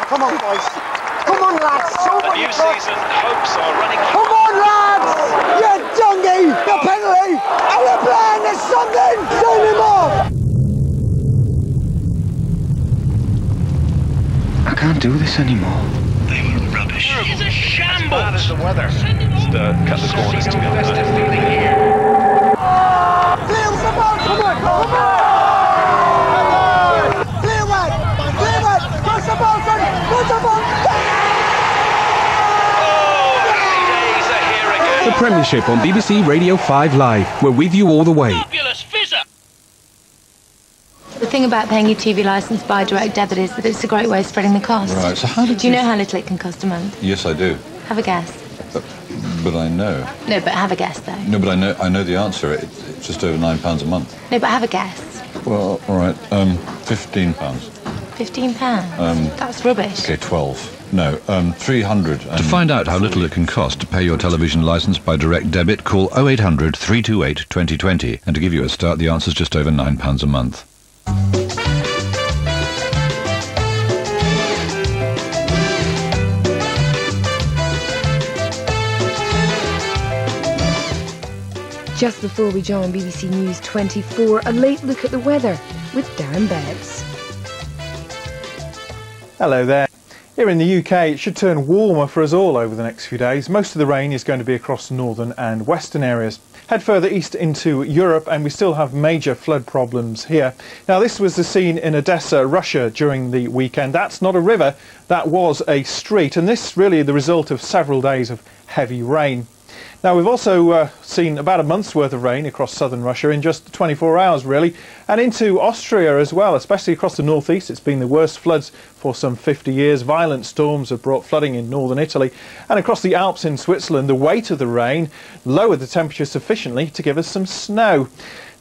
Come on, boys. Come on, lads. Show The what new you've got. season hopes are running out. Come on, lads. You donkey. The penalty. Are you playing? There's something. Send him off. I can't do this anymore. They were rubbish. It's a shambles. Bad as the weather. Just cut the corners together. Clear the ball. Come on. Come on. Clear one. Clear one. Cross the ball, son. Cross the ball. Days are here again. The Premiership on BBC Radio 5 Live. We're with you all the way. Fabulous fizzer. The thing about paying your TV licence by direct debit is that it's a great way of spreading the cost. Right, so how did Do you know how little it can cost a month? Yes, I do. Have a guess. But I know. No, but have a guess, though. No, but I know the answer. It's just over £9 a month. No, but have a guess. Well, all right, £15. £15? That's rubbish. Okay, 12. No, 300. To find out how little it can cost to pay your television licence by direct debit, call 0800 328 2020. And to give you a start, the answer's just over £9 a month. Just before we join BBC News 24, a late look at the weather with Darren Beggs. Hello there. Here in the UK, it should turn warmer for us all over the next few days. Most of the rain is going to be across the northern and western areas. Head further east into Europe and we still have major flood problems here. Now, this was the scene in Odessa, Russia during the weekend. That's not a river, that was a street, and this really the result of several days of heavy rain. Now, we've also seen about a month's worth of rain across southern Russia in just 24 hours, really, and into Austria as well, especially across the northeast. It's been the worst floods for some 50 years. Violent storms have brought flooding in northern Italy, and across the Alps in Switzerland, the weight of the rain lowered the temperature sufficiently to give us some snow.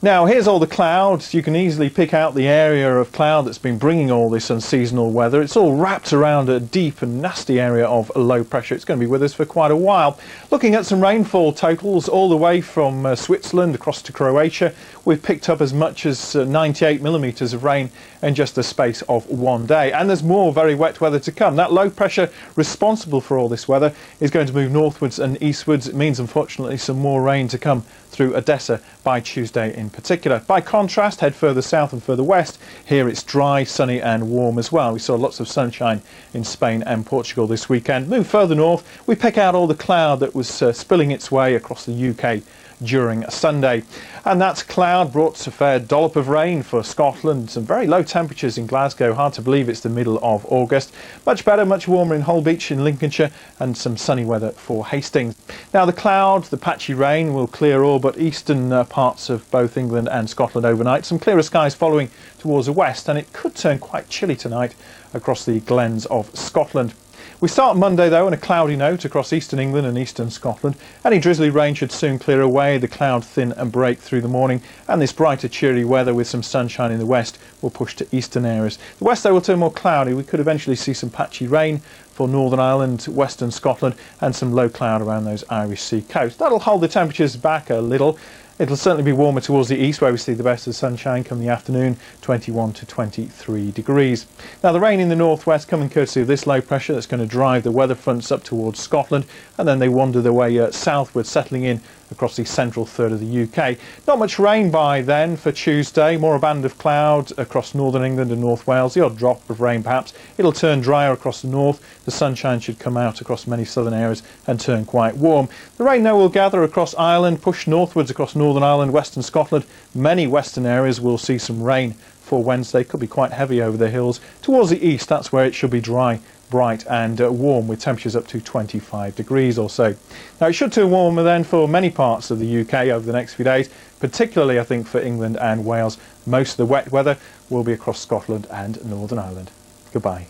Now, here's all the clouds. You can easily pick out the area of cloud that's been bringing all this unseasonal weather. It's all wrapped around a deep and nasty area of low pressure. It's going to be with us for quite a while. Looking at some rainfall totals all the way from Switzerland across to Croatia, we've picked up as much as 98 millimetres of rain in just the space of one day. And there's more very wet weather to come. That low pressure responsible for all this weather is going to move northwards and eastwards. It means, unfortunately, some more rain to come through Odessa by Tuesday in particular. By contrast, head further south and further west. Here it's dry, sunny and warm as well. We saw lots of sunshine in Spain and Portugal this weekend. Move further north, we pick out all the cloud that was spilling its way across the UK during Sunday. And that cloud brought a fair dollop of rain for Scotland. Some very low temperatures in Glasgow. Hard to believe it's the middle of August. Much better, much warmer in Holbeach in Lincolnshire, and some sunny weather for Hastings. Now, the cloud, the patchy rain will clear all but eastern parts of both England and Scotland overnight. Some clearer skies following towards the west, and it could turn quite chilly tonight across the glens of Scotland. We start Monday, though, on a cloudy note across eastern England and eastern Scotland. Any drizzly rain should soon clear away, the cloud thin and break through the morning, and this brighter, cheery weather with some sunshine in the west will push to eastern areas. The west, though, will turn more cloudy. We could eventually see some patchy rain for Northern Ireland, western Scotland, and some low cloud around those Irish Sea coasts. That'll hold the temperatures back a little. It'll certainly be warmer towards the east, where we see the best of the sunshine come the afternoon, 21 to 23 degrees. Now, the rain in the northwest coming courtesy of this low pressure that's going to drive the weather fronts up towards Scotland, and then they wander their way southward, settling in across the central third of the UK. Not much rain by then for Tuesday, more a band of cloud across northern England and North Wales, the odd drop of rain perhaps. It'll turn drier across the north, the sunshine should come out across many southern areas and turn quite warm. The rain now will gather across Ireland, push northwards across Northern Ireland, western Scotland. Many western areas will see some rain for Wednesday, could be quite heavy over the hills. Towards the east, that's where it should be dry, bright and warm, with temperatures up to 25 degrees or so. Now, it should turn warmer then for many parts of the UK over the next few days, particularly I think for England and Wales. Most of the wet weather will be across Scotland and Northern Ireland. Goodbye.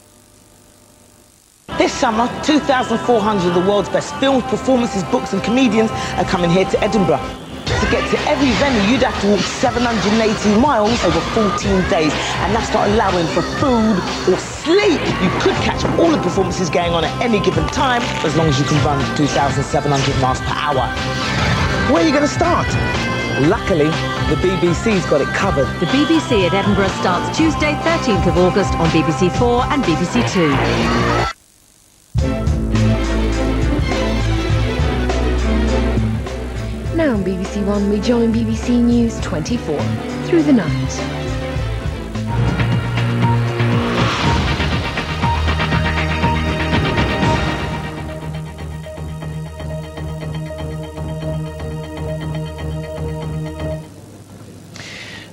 This summer, 2,400 of the world's best films, performances, books and comedians are coming here to Edinburgh. To get to every venue, you'd have to walk 780 miles over 14 days, and that's not allowing for food or sleep. You could catch all the performances going on at any given time, as long as you can run 2,700 miles per hour. Where are you going to start? Luckily, the BBC's got it covered. The BBC at Edinburgh starts Tuesday, 13th of August on BBC 4 and BBC 2. Now on BBC One, we join BBC News 24 through the night.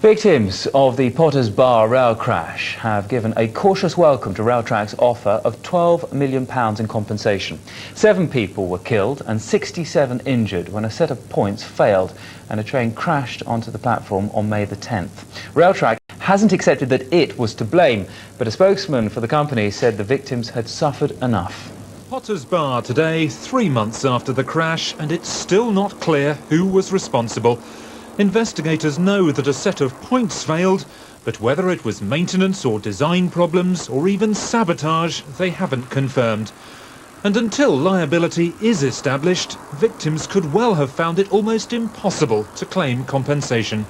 Victims of the Potters Bar rail crash have given a cautious welcome to Railtrack's offer of £12 million in compensation. 7 people were killed and 67 injured when a set of points failed and a train crashed onto the platform on May the 10th. Railtrack hasn't accepted that it was to blame, but a spokesman for the company said the victims had suffered enough. Potters Bar today, 3 months after the crash, and it's still not clear who was responsible. Investigators know that a set of points failed, but whether it was maintenance or design problems or even sabotage, they haven't confirmed. And until liability is established, victims could well have found it almost impossible to claim compensation.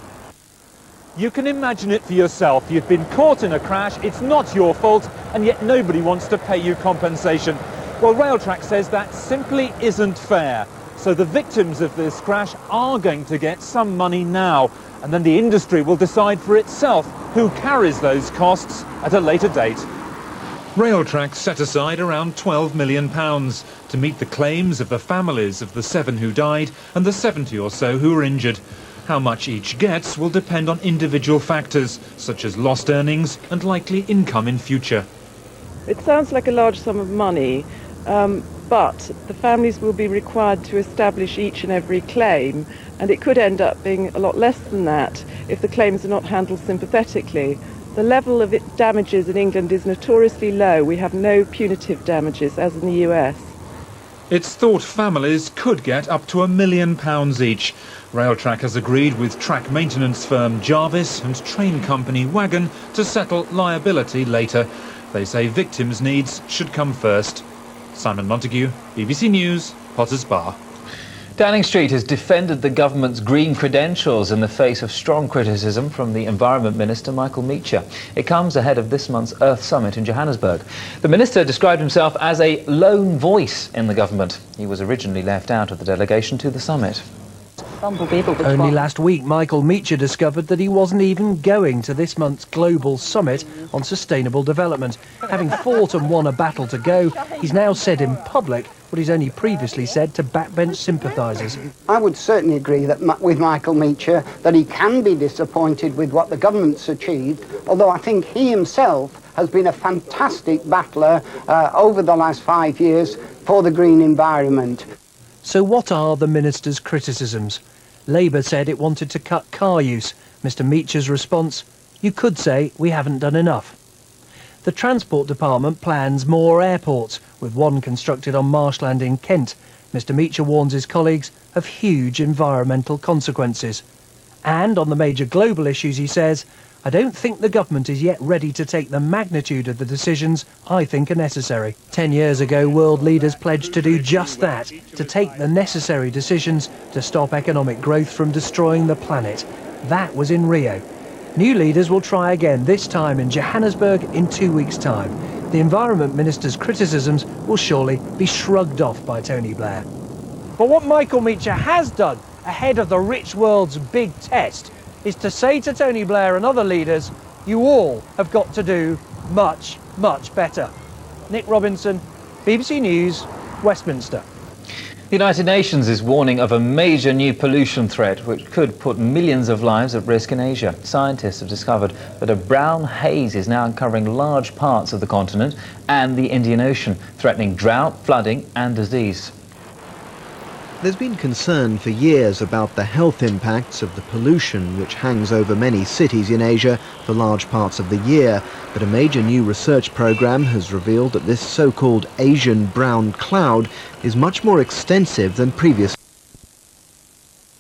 You can imagine it for yourself. You've been caught in a crash, it's not your fault, and yet nobody wants to pay you compensation. Well, Railtrack says that simply isn't fair. So the victims of this crash are going to get some money now, and then the industry will decide for itself who carries those costs at a later date. Railtrack set aside around £12 million to meet the claims of the families of the 7 who died and the 70 or so who were injured. How much each gets will depend on individual factors, such as lost earnings and likely income in future. It sounds like a large sum of money, but the families will be required to establish each and every claim, and it could end up being a lot less than that if the claims are not handled sympathetically. The level of damages in England is notoriously low. We have no punitive damages, as in the US. It's thought families could get up to £1 million each. Railtrack has agreed with track maintenance firm Jarvis and train company Wagon to settle liability later. They say victims' needs should come first. Simon Montague, BBC News, Potters Bar. Downing Street has defended the government's green credentials in the face of strong criticism from the Environment Minister Michael Meacher. It comes ahead of this month's Earth Summit in Johannesburg. The minister described himself as a lone voice in the government. He was originally left out of the delegation to the summit. Only last week, Michael Meacher discovered that he wasn't even going to this month's Global Summit on Sustainable Development. Having fought and won a battle to go, he's now said in public what he's only previously said to backbench sympathisers. I would certainly agree that with Michael Meacher that he can be disappointed with what the government's achieved, although I think he himself has been a fantastic battler over the last 5 years for the green environment. So what are the minister's criticisms? Labour said it wanted to cut car use. Mr Meacher's response, you could say we haven't done enough. The Transport Department plans more airports, with one constructed on Marshland in Kent. Mr Meacher warns his colleagues of huge environmental consequences. And on the major global issues, he says, I don't think the government is yet ready to take the magnitude of the decisions I think are necessary. 10 years ago, world leaders pledged to do just that, to take the necessary decisions to stop economic growth from destroying the planet. That was in Rio. New leaders will try again, this time in Johannesburg in 2 weeks' time. The Environment Minister's criticisms will surely be shrugged off by Tony Blair. But what Michael Meacher has done ahead of the rich world's big test is to say to Tony Blair and other leaders, you all have got to do much, much better. Nick Robinson, BBC News, Westminster. The United Nations is warning of a major new pollution threat which could put millions of lives at risk in Asia. Scientists have discovered that a brown haze is now covering large parts of the continent and the Indian Ocean, threatening drought, flooding and disease. There's been concern for years about the health impacts of the pollution which hangs over many cities in Asia for large parts of the year, but a major new research programme has revealed that this so-called Asian brown cloud is much more extensive than previous.